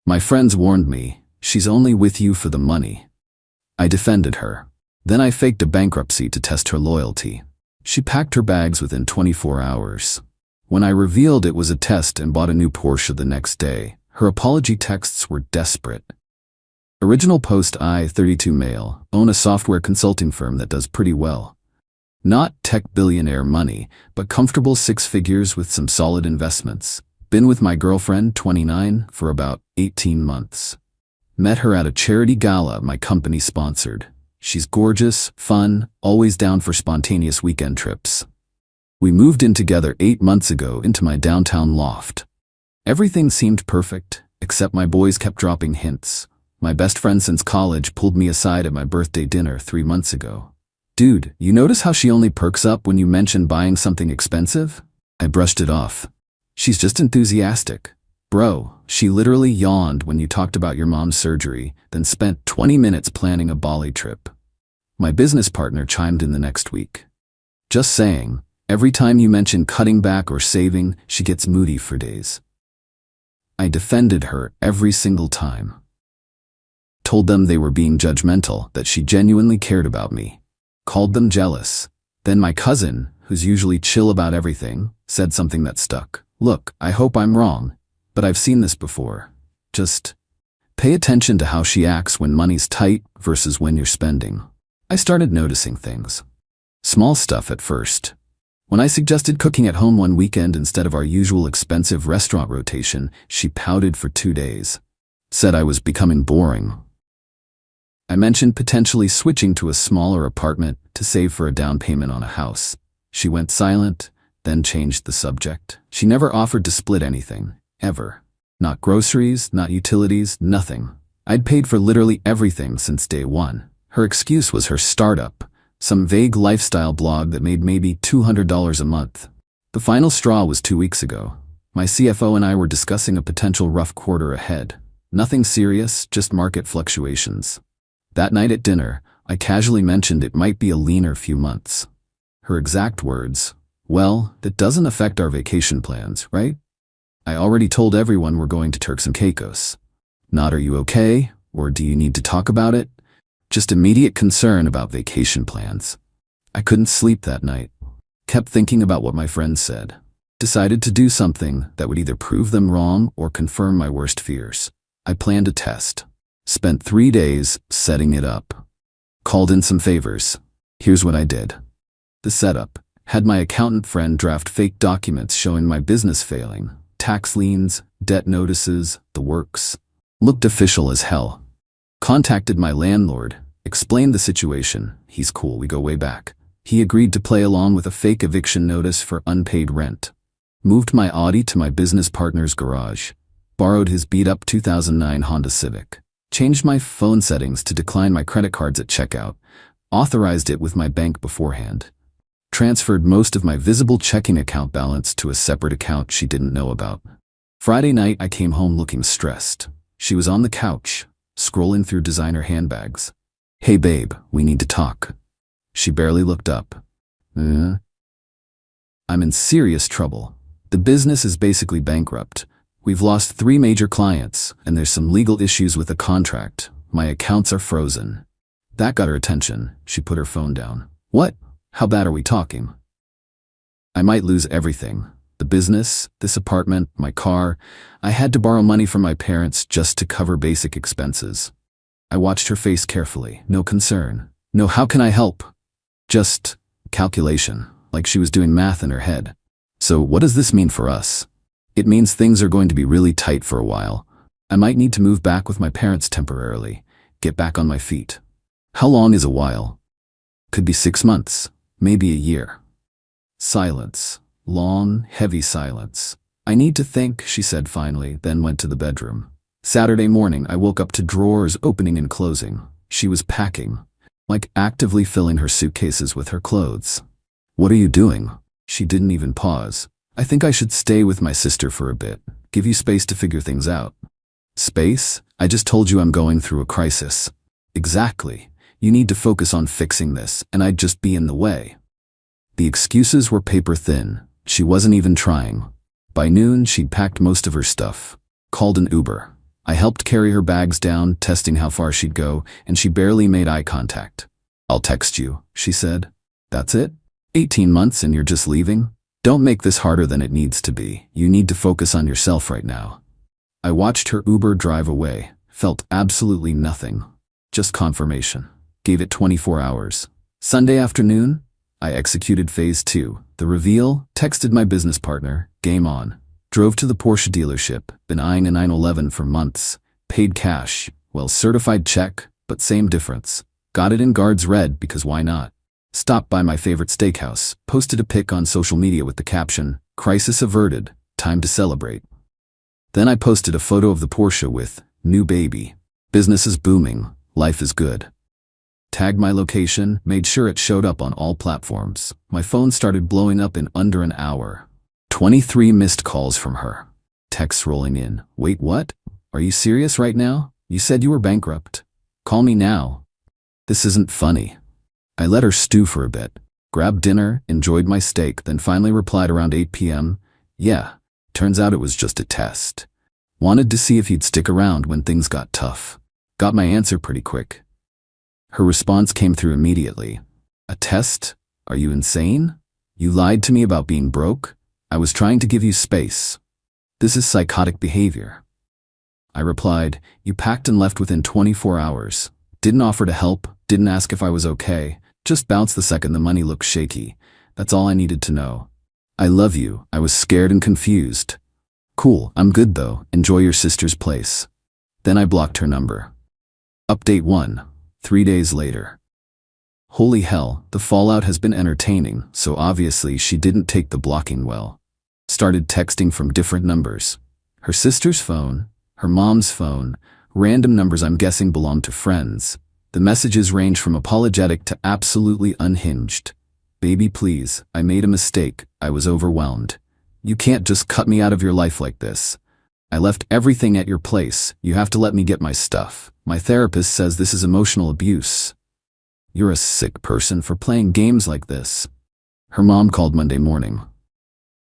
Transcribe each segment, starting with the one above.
My friends warned me, she's only with you for the money. I defended her. Then I faked a bankruptcy to test her loyalty. She packed her bags within 24 hours. When I revealed it was a test and bought a new Porsche the next day, her apology texts were desperate. Original post: I, 32 male, own a software consulting firm that does pretty well. Not tech billionaire money, but comfortable six figures with some solid investments. Been with my girlfriend, 29, for about 18 months. Met her at a charity gala my company sponsored. She's gorgeous, fun, always down for spontaneous weekend trips. We moved in together 8 months ago into my downtown loft. Everything seemed perfect, except my boys kept dropping hints. My best friend since college pulled me aside at my birthday dinner 3 months ago. Dude, you notice how she only perks up when you mention buying something expensive? I brushed it off. She's just enthusiastic. Bro, she literally yawned when you talked about your mom's surgery, then spent 20 minutes planning a Bali trip. My business partner chimed in the next week. Just saying, every time you mention cutting back or saving, she gets moody for days. I defended her every single time. Told them they were being judgmental, that she genuinely cared about me. Called them jealous. Then my cousin, who's usually chill about everything, said something that stuck. Look, I hope I'm wrong, but I've seen this before. Just pay attention to how she acts when money's tight versus when you're spending. I started noticing things. Small stuff at first. When I suggested cooking at home one weekend instead of our usual expensive restaurant rotation, she pouted for 2 days. Said I was becoming boring. I mentioned potentially switching to a smaller apartment to save for a down payment on a house. She went silent, then changed the subject. She never offered to split anything, ever. Not groceries, not utilities, nothing. I'd paid for literally everything since day one. Her excuse was her startup, some vague lifestyle blog that made maybe $200 a month. The final straw was 2 weeks ago. My CFO and I were discussing a potential rough quarter ahead. Nothing serious, just market fluctuations. That night at dinner, I casually mentioned it might be a leaner few months. Her exact words, "Well, that doesn't affect our vacation plans, right? I already told everyone we're going to Turks and Caicos." Not "Are you okay?" or "Do you need to talk about it?" Just immediate concern about vacation plans. I couldn't sleep that night. Kept thinking about what my friends said. Decided to do something that would either prove them wrong or confirm my worst fears. I planned a test. Spent 3 days setting it up. Called in some favors. Here's what I did. The setup. Had my accountant friend draft fake documents showing my business failing. Tax liens, debt notices, the works. Looked official as hell. Contacted my landlord. Explained the situation. He's cool, we go way back. He agreed to play along with a fake eviction notice for unpaid rent. Moved my Audi to my business partner's garage. Borrowed his beat-up 2009 Honda Civic. Changed my phone settings to decline my credit cards at checkout. Authorized it with my bank beforehand. Transferred most of my visible checking account balance to a separate account she didn't know about. Friday night, I came home looking stressed. She was on the couch, scrolling through designer handbags. "Hey babe, we need to talk." She barely looked up. I'm in serious trouble. The business is basically bankrupt. We've lost 3 major clients, and there's some legal issues with the contract. My accounts are frozen. That got her attention. She put her phone down. "What? How bad are we talking?" "I might lose everything. The business, this apartment, my car. I had to borrow money from my parents just to cover basic expenses." I watched her face carefully. No concern. No "how can I help?" Just calculation, like she was doing math in her head. "So what does this mean for us?" "It means things are going to be really tight for a while. I might need to move back with my parents temporarily, get back on my feet." "How long is a while?" "Could be 6 months, maybe a year." Silence. Long, heavy silence. "I need to think," she said finally, then went to the bedroom. Saturday morning, I woke up to drawers opening and closing. She was packing, like actively filling her suitcases with her clothes. "What are you doing?" She didn't even pause. "I think I should stay with my sister for a bit, give you space to figure things out." "Space? I just told you I'm going through a crisis." "Exactly. You need to focus on fixing this, and I'd just be in the way." The excuses were paper thin. She wasn't even trying. By noon, she'd packed most of her stuff. Called an Uber. I helped carry her bags down, testing how far she'd go, and she barely made eye contact. "I'll text you," she said. "That's it? 18 months and you're just leaving? Don't make this harder than it needs to be. You need to focus on yourself right now." I watched her Uber drive away, felt absolutely nothing. Just confirmation. Gave it 24 hours. Sunday afternoon, I executed phase 2. The reveal, texted my business partner, game on. Drove to the Porsche dealership, been eyeing a 911 for months. Paid cash, well, certified check, but same difference. Got it in guards red because why not? Stopped by my favorite steakhouse, posted a pic on social media with the caption, "Crisis averted, time to celebrate." Then I posted a photo of the Porsche with, "New baby. Business is booming, life is good." Tagged my location, made sure it showed up on all platforms. My phone started blowing up in under an hour. 23 missed calls from her. Texts rolling in. "Wait, what? Are you serious right now? You said you were bankrupt. Call me now." This isn't funny. I let her stew for a bit. Grabbed dinner, enjoyed my steak, then finally replied around 8 p.m. "Yeah, turns out it was just a test. Wanted to see if he'd stick around when things got tough." Got my answer pretty quick. Her response came through immediately. "A test? Are you insane? You lied to me about being broke? I was trying to give you space. This is psychotic behavior." I replied, "You packed and left within 24 hours. Didn't offer to help, didn't ask if I was okay, just bounced the second the money looked shaky. That's all I needed to know. I love you, I was scared and confused. Cool, I'm good though, enjoy your sister's place." Then I blocked her number. Update 1. 3 days later. Holy hell, the fallout has been entertaining, so obviously she didn't take the blocking well. Started texting from different numbers. Her sister's phone, her mom's phone, random numbers I'm guessing belong to friends. The messages range from apologetic to absolutely unhinged. "Baby, please, I made a mistake, I was overwhelmed. You can't just cut me out of your life like this. I left everything at your place, you have to let me get my stuff. My therapist says this is emotional abuse. You're a sick person for playing games like this." Her mom called Monday morning.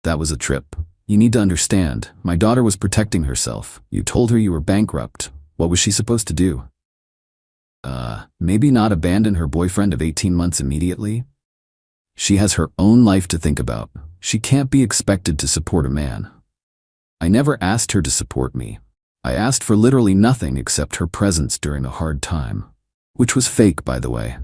"That was a trip. You need to understand, my daughter was protecting herself. You told her you were bankrupt. What was she supposed to do? Maybe not abandon her boyfriend of 18 months immediately? She has her own life to think about. She can't be expected to support a man. I never asked her to support me. I asked for literally nothing except her presence during a hard time. Which was fake, by the way.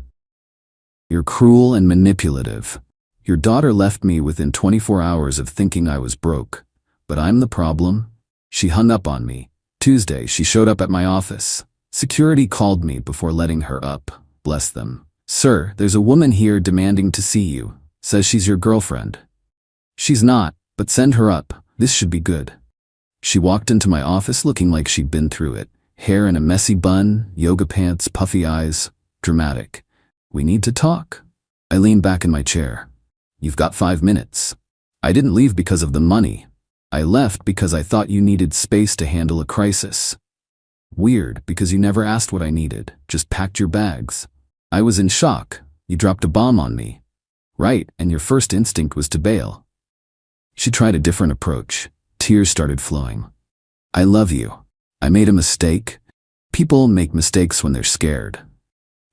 You're cruel and manipulative. Your daughter left me within 24 hours of thinking I was broke. But I'm the problem." She hung up on me. Tuesday, she showed up at my office. Security called me before letting her up. Bless them. "Sir, there's a woman here demanding to see you. Says she's your girlfriend." She's not, but send her up. This should be good. She walked into my office looking like she'd been through it. Hair in a messy bun, yoga pants, puffy eyes. Dramatic. "We need to talk." I leaned back in my chair. "You've got 5 minutes. I didn't leave because of the money. I left because I thought you needed space to handle a crisis. Weird, because you never asked what I needed, just packed your bags. I was in shock. You dropped a bomb on me. Right, and your first instinct was to bail." She tried a different approach. Tears started flowing. "I love you. I made a mistake. People make mistakes when they're scared.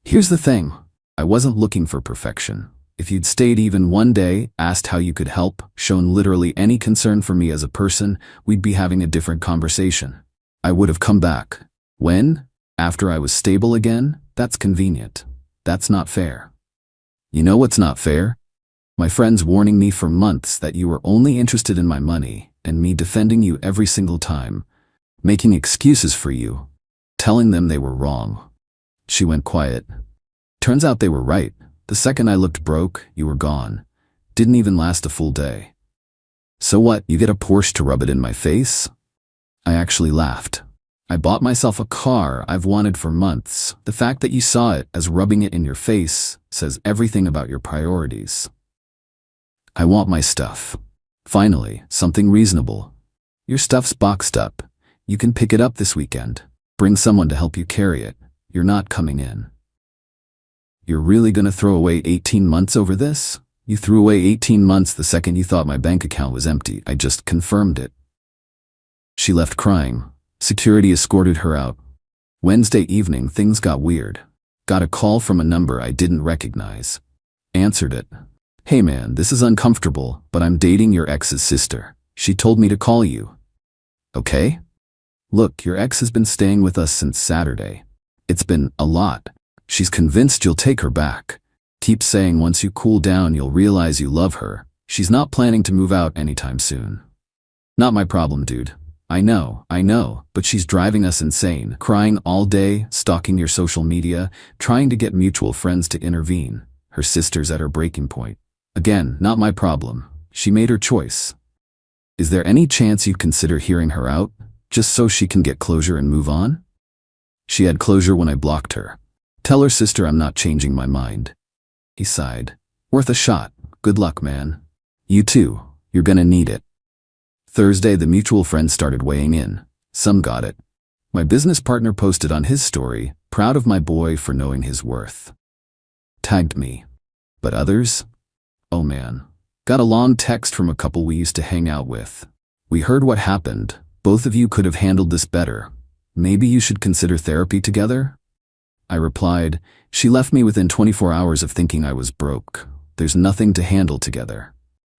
Here's the thing. I wasn't looking for perfection. If you'd stayed even one day, asked how you could help, shown literally any concern for me as a person, we'd be having a different conversation. I would have come back. When? After I was stable again? That's convenient. That's not fair. You know what's not fair? My friends warning me for months that you were only interested in my money, and me defending you every single time, making excuses for you, telling them they were wrong." She went quiet. "Turns out they were right. The second I looked broke, you were gone. Didn't even last a full day. So what, you get a Porsche to rub it in my face?" I actually laughed. "I bought myself a car I've wanted for months. The fact that you saw it as rubbing it in your face says everything about your priorities." "I want my stuff. Finally, something reasonable. Your stuff's boxed up. You can pick it up this weekend. Bring someone to help you carry it. You're not coming in." "You're really gonna throw away 18 months over this? You threw away 18 months the second you thought my bank account was empty. I just confirmed it." She left crying. Security escorted her out. Wednesday evening, things got weird. Got a call from a number I didn't recognize. Answered it. "Hey man, this is uncomfortable, but I'm dating your ex's sister. She told me to call you." "Okay? Look, your ex has been staying with us since Saturday. It's been a lot. She's convinced you'll take her back. Keeps saying once you cool down you'll realize you love her. She's not planning to move out anytime soon." "Not my problem, dude. I know, but she's driving us insane, crying all day, stalking your social media, trying to get mutual friends to intervene. Her sister's at her breaking point. Again, not my problem. She made her choice. Is there any chance you'd consider hearing her out, just so she can get closure and move on?" "She had closure when I blocked her. Tell her sister I'm not changing my mind." He sighed. "Worth a shot. Good luck, man. You too. You're gonna need it." Thursday, the mutual friends started weighing in. Some got it. My business partner posted on his story, proud of my boy for knowing his worth. Tagged me. But others? Oh man. Got a long text from a couple we used to hang out with. "We heard what happened. Both of you could have handled this better. Maybe you should consider therapy together?" I replied, "She left me within 24 hours of thinking I was broke. There's nothing to handle together."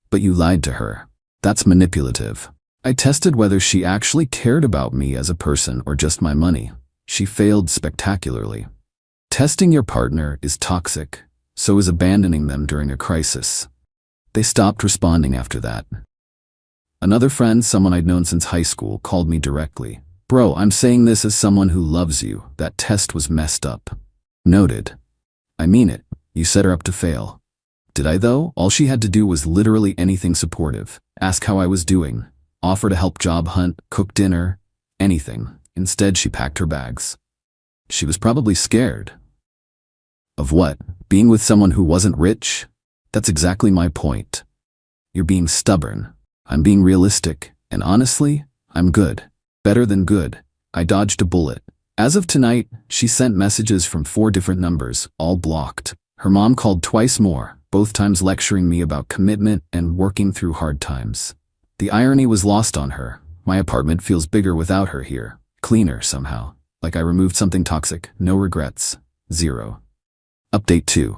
"But you lied to her. That's manipulative." I tested whether she actually cared about me as a person or just my money. She failed spectacularly. Testing your partner is toxic, so is abandoning them during a crisis. They stopped responding after that. Another friend, someone I'd known since high school, called me directly. "Bro, I'm saying this as someone who loves you. That test was messed up." Noted. "I mean it. You set her up to fail." Did I though? All she had to do was literally anything supportive. Ask how I was doing. Offer to help job hunt, cook dinner, anything. Instead, she packed her bags. She was probably scared. Of what? Being with someone who wasn't rich? That's exactly my point. You're being stubborn. I'm being realistic, and honestly, I'm good. Better than good. I dodged a bullet. As of tonight, she sent messages from 4 different numbers, all blocked. Her mom called twice more, both times lecturing me about commitment and working through hard times. The irony was lost on her. My apartment feels bigger without her here. Cleaner somehow. Like I removed something toxic. No regrets. 0. Update 2.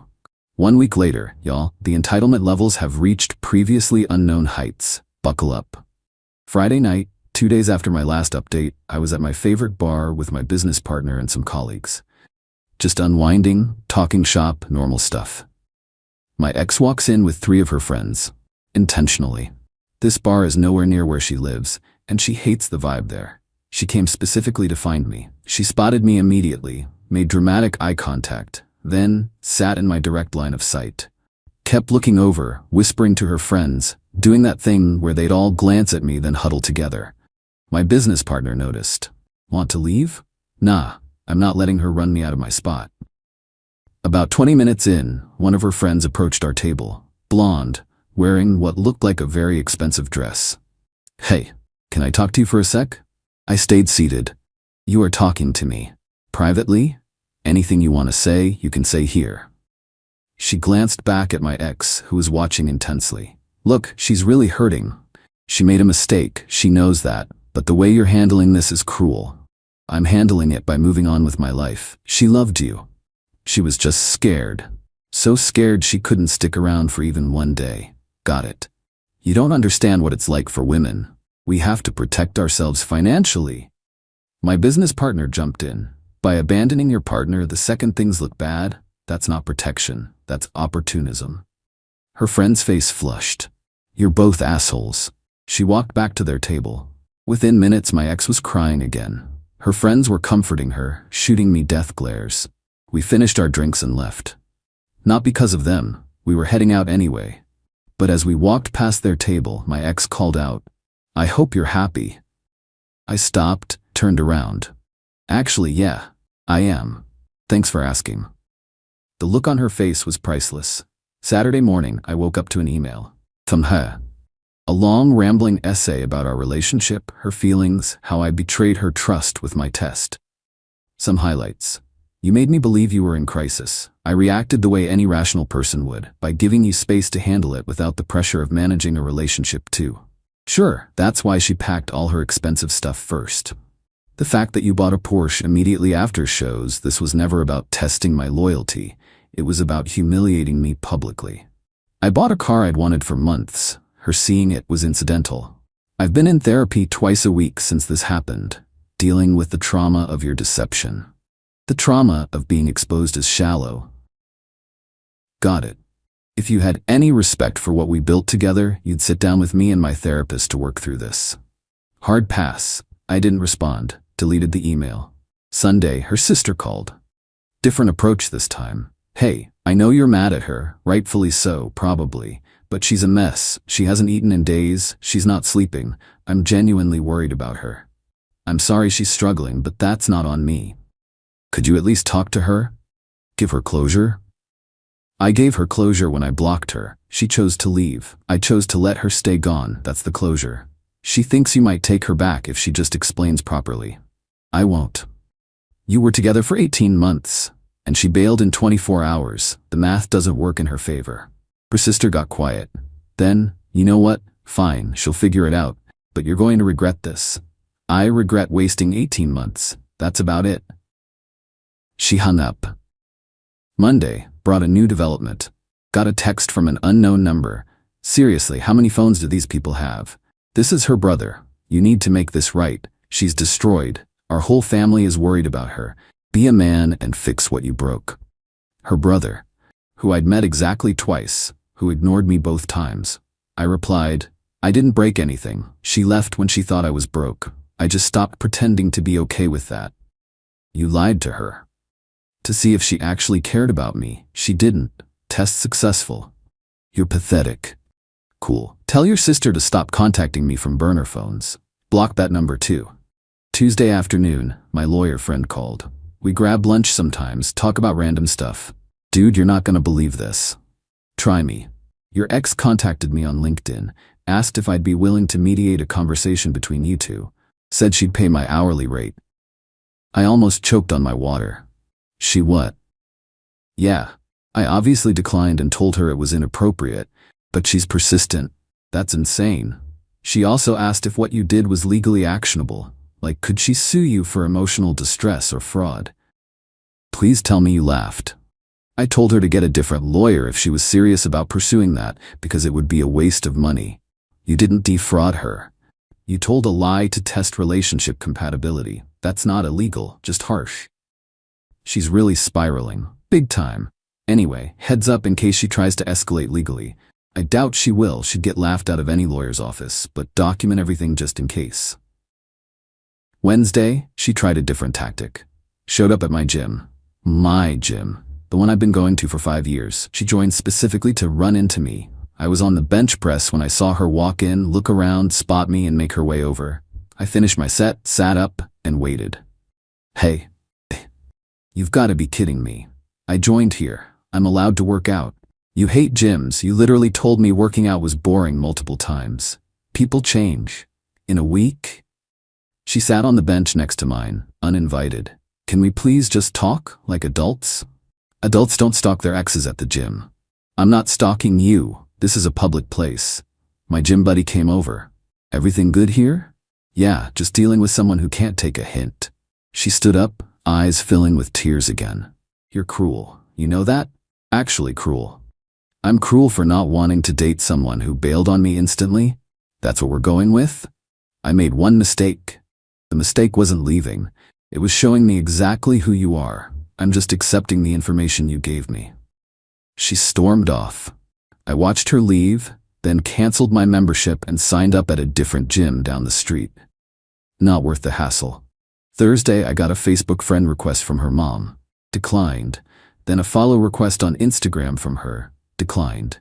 1 week later, y'all, the entitlement levels have reached previously unknown heights. Buckle up. Friday night, 2 days after my last update, I was at my favorite bar with my business partner and some colleagues. Just unwinding, talking shop, normal stuff. My ex walks in with 3 of her friends. Intentionally. This bar is nowhere near where she lives, and she hates the vibe there. She came specifically to find me. She spotted me immediately, made dramatic eye contact, then sat in my direct line of sight. Kept looking over, whispering to her friends, doing that thing where they'd all glance at me then huddle together. My business partner noticed. "Want to leave?" "Nah, I'm not letting her run me out of my spot." About 20 minutes in, one of her friends approached our table, blonde, wearing what looked like a very expensive dress. "Hey, can I talk to you for a sec?" I stayed seated. "You are talking to me. Privately? Anything you want to say, you can say here." She glanced back at my ex, who was watching intensely. "Look, she's really hurting. She made a mistake, she knows that, but the way you're handling this is cruel. I'm handling it by moving on with my life. She loved you. She was just scared. So scared she couldn't stick around for even 1 day. Got it. You don't understand what it's like for women. We have to protect ourselves financially." My business partner jumped in. "By abandoning your partner the second things look bad, that's not protection, that's opportunism." Her friend's face flushed. "You're both assholes." She walked back to their table. Within minutes, my ex was crying again. Her friends were comforting her, shooting me death glares. We finished our drinks and left. Not because of them, we were heading out anyway. But as we walked past their table, my ex called out, "I hope you're happy." I stopped, turned around. "Actually, yeah, I am. Thanks for asking." The look on her face was priceless. Saturday morning, I woke up to an email from her. A long, rambling essay about our relationship, her feelings, how I betrayed her trust with my test. Some highlights. "You made me believe you were in crisis. I reacted the way any rational person would, by giving you space to handle it without the pressure of managing a relationship too. Sure, that's why she packed all her expensive stuff first. The fact that you bought a Porsche immediately after shows this was never about testing my loyalty. It was about humiliating me publicly. I bought a car I'd wanted for months. Her seeing it was incidental. I've been in therapy twice a week since this happened, dealing with the trauma of your deception. The trauma of being exposed as shallow. Got it. If you had any respect for what we built together, you'd sit down with me and my therapist to work through this. Hard pass. I didn't respond. Deleted the email. Sunday, her sister called. Different approach this time. Hey, I know you're mad at her, rightfully so, probably, but she's a mess. She hasn't eaten in days, she's not sleeping. I'm genuinely worried about her. I'm sorry she's struggling, but that's not on me. Could you at least talk to her? Give her closure? I gave her closure when I blocked her. She chose to leave. I chose to let her stay gone. That's the closure. She thinks you might take her back if she just explains properly. I won't. You were together for 18 months, and she bailed in 24 hours. The math doesn't work in her favor. Her sister got quiet. Then, you know what? Fine, she'll figure it out, but you're going to regret this. I regret wasting 18 months. That's about it. She hung up. Monday brought a new development. Got a text from an unknown number. Seriously, how many phones do these people have? This is her brother. You need to make this right. She's destroyed. Our whole family is worried about her. Be a man and fix what you broke. Her brother, who I'd met exactly twice, who ignored me both times. I replied, I didn't break anything. She left when she thought I was broke. I just stopped pretending to be okay with that. You lied to her. To see if she actually cared about me. She didn't. Test successful. You're pathetic. Cool. Tell your sister to stop contacting me from burner phones. Block that number too. Tuesday afternoon, my lawyer friend called. We grab lunch sometimes, talk about random stuff. Dude, you're not gonna believe this. Try me. Your ex contacted me on LinkedIn, asked if I'd be willing to mediate a conversation between you two. Said she'd pay my hourly rate. I almost choked on my water. She what? Yeah. I obviously declined and told her it was inappropriate, but she's persistent. That's insane. She also asked if what you did was legally actionable. Like, could she sue you for emotional distress or fraud? Please tell me you laughed. I told her to get a different lawyer if she was serious about pursuing that, because it would be a waste of money. You didn't defraud her. You told a lie to test relationship compatibility. That's not illegal, just harsh. She's really spiraling. Big time. Anyway, heads up in case she tries to escalate legally. I doubt she will. She'd get laughed out of any lawyer's office, but document everything just in case. Wednesday, she tried a different tactic. Showed up at my gym. My gym. The one I've been going to for 5 years. She joined specifically to run into me. I was on the bench press when I saw her walk in, look around, spot me, and make her way over. I finished my set, sat up, and waited. Hey. You've got to be kidding me. I joined here. I'm allowed to work out. You hate gyms. You literally told me working out was boring multiple times. People change. In a week? She sat on the bench next to mine, uninvited. Can we please just talk like adults? Adults don't stalk their exes at the gym. I'm not stalking you. This is a public place. My gym buddy came over. Everything good here? Yeah, just dealing with someone who can't take a hint. She stood up, eyes filling with tears again. You're cruel. You know that? Actually cruel. I'm cruel for not wanting to date someone who bailed on me instantly? That's what we're going with? I made one mistake. The mistake wasn't leaving. It was showing me exactly who you are. I'm just accepting the information you gave me. She stormed off. I watched her leave, then canceled my membership and signed up at a different gym down the street. Not worth the hassle. Thursday, I got a Facebook friend request from her mom. Declined. Then a follow request on Instagram from her. Declined.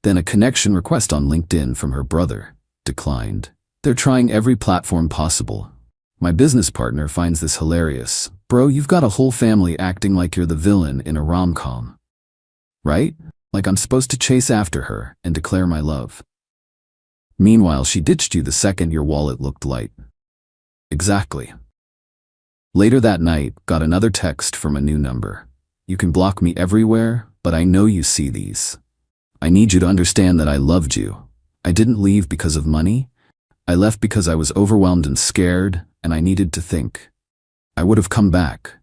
Then a connection request on LinkedIn from her brother. Declined. They're trying every platform possible. My business partner finds this hilarious. Bro, you've got a whole family acting like you're the villain in a rom-com. Right? Like I'm supposed to chase after her and declare my love. Meanwhile, she ditched you the second your wallet looked light. Exactly. Later that night, got another text from a new number. You can block me everywhere, but I know you see these. I need you to understand that I loved you. I didn't leave because of money. I left because I was overwhelmed and scared, and I needed to think. I would have come back.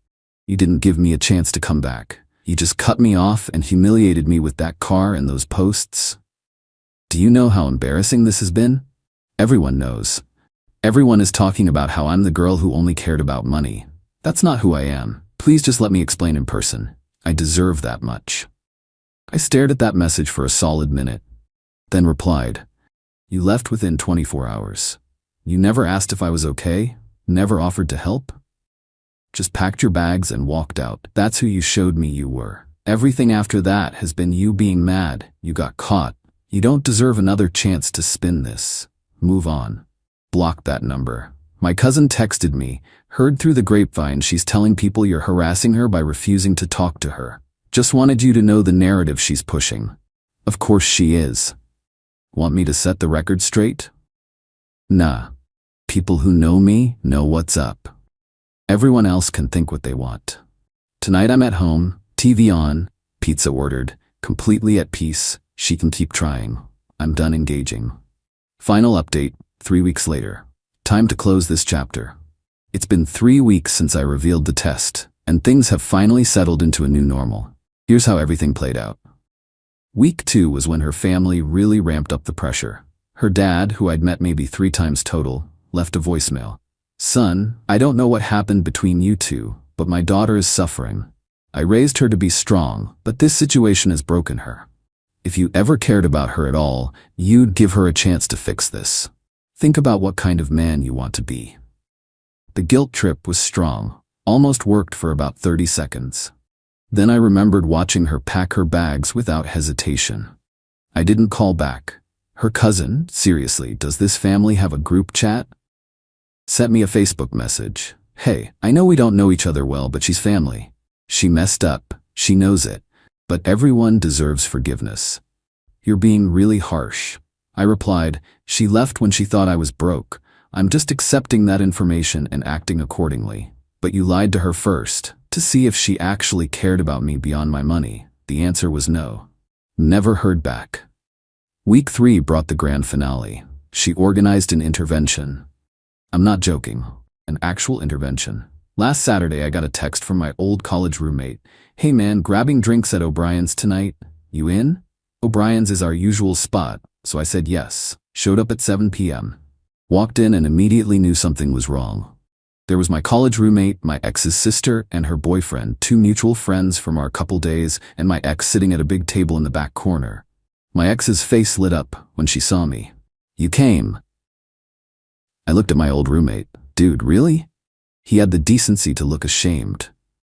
You didn't give me a chance to come back. You just cut me off and humiliated me with that car and those posts. Do you know how embarrassing this has been? Everyone knows. Everyone is talking about how I'm the girl who only cared about money. That's not who I am. Please just let me explain in person. I deserve that much. I stared at that message for a solid minute, then replied, "You left within 24 hours. You never asked if I was okay, never offered to help. Just packed your bags and walked out. That's who you showed me you were. Everything after that has been you being mad. You got caught. You don't deserve another chance to spin this. Move on." Blocked that number. My cousin texted me, "Heard through the grapevine she's telling people you're harassing her by refusing to talk to her. Just wanted you to know the narrative she's pushing." Of course she is. Want me to set the record straight? Nah. People who know me know what's up. Everyone else can think what they want. Tonight I'm at home, TV on, pizza ordered, completely at peace. She can keep trying. I'm done engaging. Final update, 3 weeks later. Time to close this chapter. It's been 3 weeks since I revealed the test, and things have finally settled into a new normal. Here's how everything played out. Week 2 was when her family really ramped up the pressure. Her dad, who I'd met maybe 3 times total, left a voicemail. "Son, I don't know what happened between you two, but my daughter is suffering. I raised her to be strong, but this situation has broken her. If you ever cared about her at all, you'd give her a chance to fix this. Think about what kind of man you want to be." The guilt trip was strong, almost worked for about 30 seconds. Then I remembered watching her pack her bags without hesitation. I didn't call back. Her cousin, seriously, does this family have a group chat? Sent me a Facebook message. "Hey, I know we don't know each other well, but she's family. She messed up, she knows it, but everyone deserves forgiveness. You're being really harsh." I replied, "She left when she thought I was broke. I'm just accepting that information and acting accordingly. But you lied to her first, to see if she actually cared about me beyond my money." The answer was no. Never heard back. Week 3 brought the grand finale. She organized an intervention. I'm not joking. An actual intervention. Last Saturday I got a text from my old college roommate. "Hey man, grabbing drinks at O'Brien's tonight. You in?" O'Brien's is our usual spot, so I said yes. Showed up at 7 p.m. Walked in and immediately knew something was wrong. There was my college roommate, my ex's sister, and her boyfriend, 2 mutual friends from our couple days, and my ex sitting at a big table in the back corner. My ex's face lit up when she saw me. "You came." I looked at my old roommate. "Dude, really?" He had the decency to look ashamed.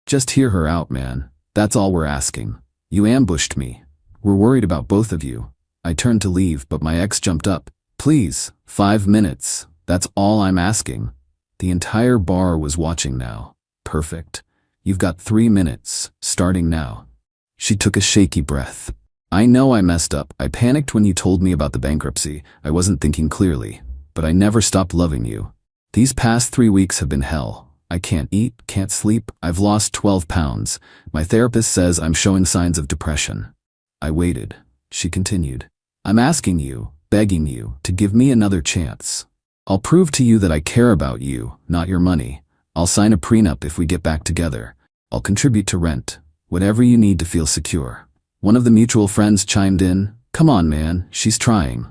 "Just hear her out, man. That's all we're asking. You ambushed me. We're worried about both of you." I turned to leave, but my ex jumped up. "Please, 5 minutes. That's all I'm asking." The entire bar was watching now. "Perfect. You've got 3 minutes, starting now." She took a shaky breath. "I know I messed up. I panicked when you told me about the bankruptcy. I wasn't thinking clearly. But I never stopped loving you. These past 3 weeks have been hell. I can't eat, can't sleep. I've lost 12 pounds. My therapist says I'm showing signs of depression." I waited. She continued. "I'm asking you, begging you, to give me another chance. I'll prove to you that I care about you, not your money. I'll sign a prenup if we get back together. I'll contribute to rent. Whatever you need to feel secure." One of the mutual friends chimed in. "Come on, man, she's trying."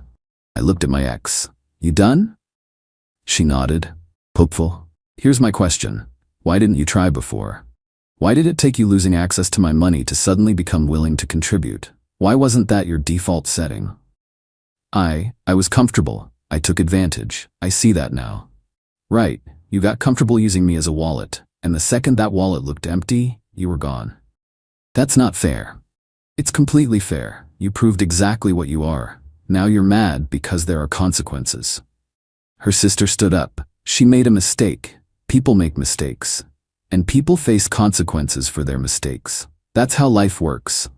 I looked at my ex. "You done?" She nodded, hopeful. "Here's my question. Why didn't you try before? Why did it take you losing access to my money to suddenly become willing to contribute? Why wasn't that your default setting?" I was comfortable. I took advantage. I see that now." "Right, you got comfortable using me as a wallet, and the second that wallet looked empty, you were gone." "That's not fair." "It's completely fair. You proved exactly what you are. Now you're mad because there are consequences." Her sister stood up. "She made a mistake. People make mistakes. And people face consequences for their mistakes. That's how life works.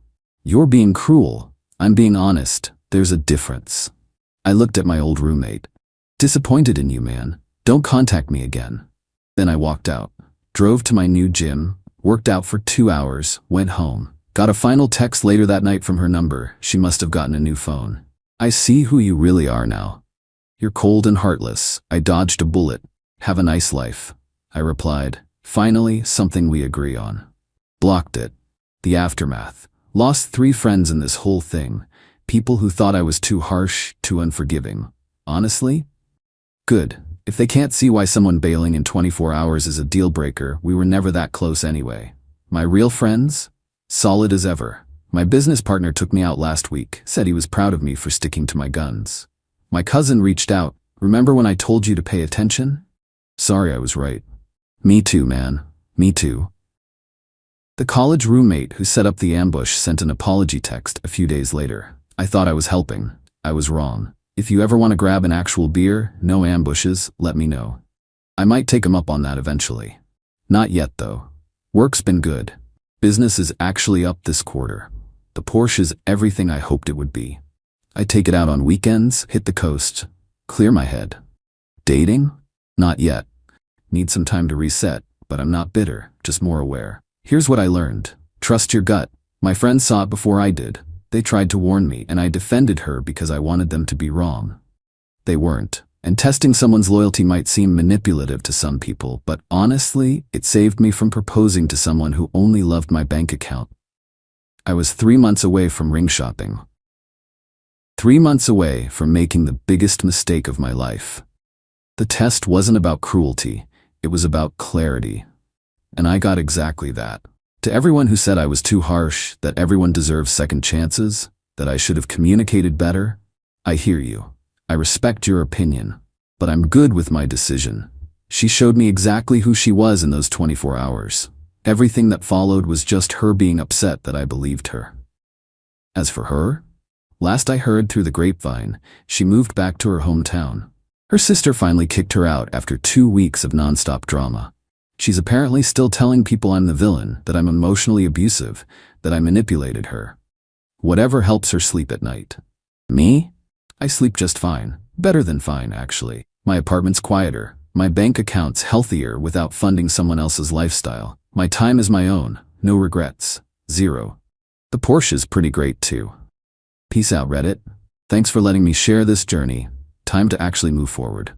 You're being cruel. I'm being honest. There's a difference." I looked at my old roommate. "Disappointed in you, man. Don't contact me again." Then I walked out, drove to my new gym, worked out for 2 hours, went home. Got a final text later that night from her number. She must have gotten a new phone. "I see who you really are now. You're cold and heartless. I dodged a bullet. Have a nice life." I replied. Finally, something we agree on. Blocked it. The aftermath. Lost 3 friends in this whole thing. People who thought I was too harsh, too unforgiving. Honestly? Good. If they can't see why someone bailing in 24 hours is a deal breaker, we were never that close anyway. My real friends? Solid as ever. My business partner took me out last week, said he was proud of me for sticking to my guns. My cousin reached out. Remember when I told you to pay attention? Sorry, I was right. Me too, man. Me too. The college roommate who set up the ambush sent an apology text a few days later. I thought I was helping. I was wrong. If you ever want to grab an actual beer, no ambushes, let me know. I might take him up on that eventually. Not yet, though. Work's been good. Business is actually up this quarter. The Porsche's everything I hoped it would be. I take it out on weekends, hit the coast, clear my head. Dating? Not yet. Need some time to reset, but I'm not bitter, just more aware. Here's what I learned. Trust your gut. My friends saw it before I did. They tried to warn me, and I defended her because I wanted them to be wrong. They weren't. And testing someone's loyalty might seem manipulative to some people, but honestly, it saved me from proposing to someone who only loved my bank account. I was 3 months away from ring shopping. 3 months away from making the biggest mistake of my life. The test wasn't about cruelty, it was about clarity. And I got exactly that. To everyone who said I was too harsh, that everyone deserves second chances, that I should have communicated better, I hear you. I respect your opinion, but I'm good with my decision. She showed me exactly who she was in those 24 hours. Everything that followed was just her being upset that I believed her. As for her, last I heard through the grapevine, she moved back to her hometown. Her sister finally kicked her out after 2 weeks of nonstop drama. She's apparently still telling people I'm the villain, that I'm emotionally abusive, that I manipulated her. Whatever helps her sleep at night. Me? I sleep just fine. Better than fine, actually. My apartment's quieter. My bank account's healthier without funding someone else's lifestyle. My time is my own. No regrets. 0. The Porsche's pretty great too. Peace out, Reddit. Thanks for letting me share this journey. Time to actually move forward.